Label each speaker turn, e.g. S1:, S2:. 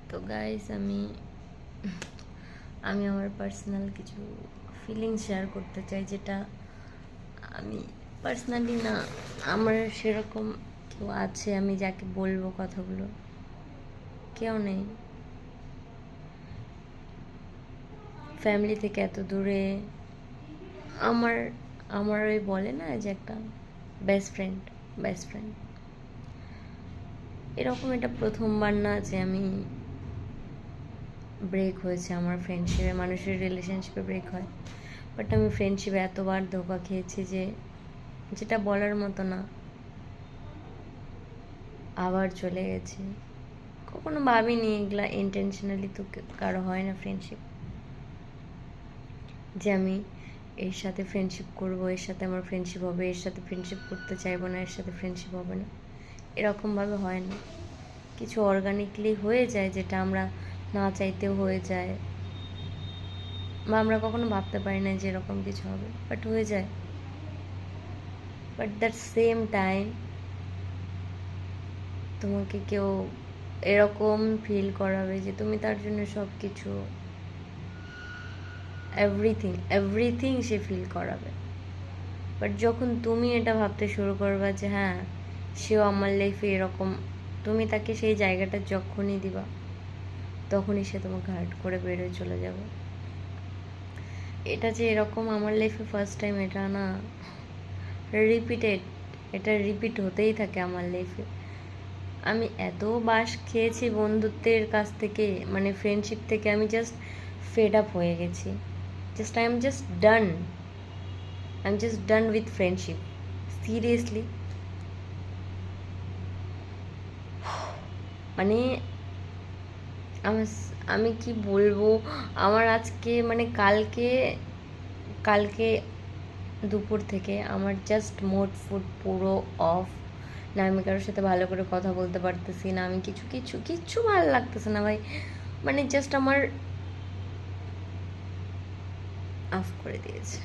S1: তো গাইস, আমি আমার পার্সোনাল কিছু ফিলিংস শেয়ার করতে চাই, যেটা আমি পার্সোনালি না, আমার সেরকম কেউ আছে আমি যাকে বলবো কথাগুলো, কেউ নেই। ফ্যামিলি থেকে এত দূরে আমার আমার ওই বলে না যে একটা বেস্ট ফ্রেন্ড এরকম এটা প্রথমবার না যে আমি ব্রেক হয়েছে আমার ফ্রেন্ডশিপে, মানুষের রিলেশনশিপে ব্রেক হয়। বাট আমি ফ্রেন্ডশিপে এতবার ধোকা খেয়েছি যে যেটা বলার মতো না। আবার চলে গেছি, কখনো ভাবিনি এগুলা ইন্টেনশনালি, তো কারো হয় না ফ্রেন্ডশিপ যে আমি এর সাথে ফ্রেন্ডশিপ করব, এর সাথে আমার ফ্রেন্ডশিপ হবে, এর সাথে ফ্রেন্ডশিপ করতে চাইবো না, এর সাথে ফ্রেন্ডশিপ হবে না। এরকমভাবে হয় না, কিছু অর্গানিকলি হয়ে যায়, যেটা আমরা না চাইতেও হয়ে যায়, বা আমরা কখনো ভাবতে পারি না যে এরকম কিছু হবে, বাট হয়ে যায়। বাট দ্যাট সেম টাইম তোমাকে কেউ এরকম ফিল করাবে যে তুমি তার জন্য সব কিছু, এভরিথিং সে ফিল করাবে। বাট যখন তুমি এটা ভাবতে শুরু করবা যে হ্যাঁ, সেও আমার লাইফে এরকম, তুমি তাকে সেই জায়গাটা যখনই দিবা তখনই সে তোমাকে হার্ট করে বেরোয় চলে যাবে। এটা যে এরকম আমার লাইফে ফার্স্ট টাইম, এটা না রিপিটেড, এটা রিপিট হতেই থাকে আমার লাইফে। আমি এত বাস খেয়েছি বন্ধুত্বের কাছ থেকে, মানে ফ্রেন্ডশিপ থেকে, আমি জাস্ট ফেড আপ হয়ে গেছি। I am just done with friendship, seriously. মানে আমি কি বলবো, আমার আজকে মানে কালকে দুপুর থেকে আমার জাস্ট মুড পুরো অফ। না আমি কারোর সাথে ভালো করে কথা বলতে পারতেছি না, আমি কিচ্ছু ভালো লাগতেছে না ভাই। মানে জাস্ট আমার অফ করে দিয়েছে।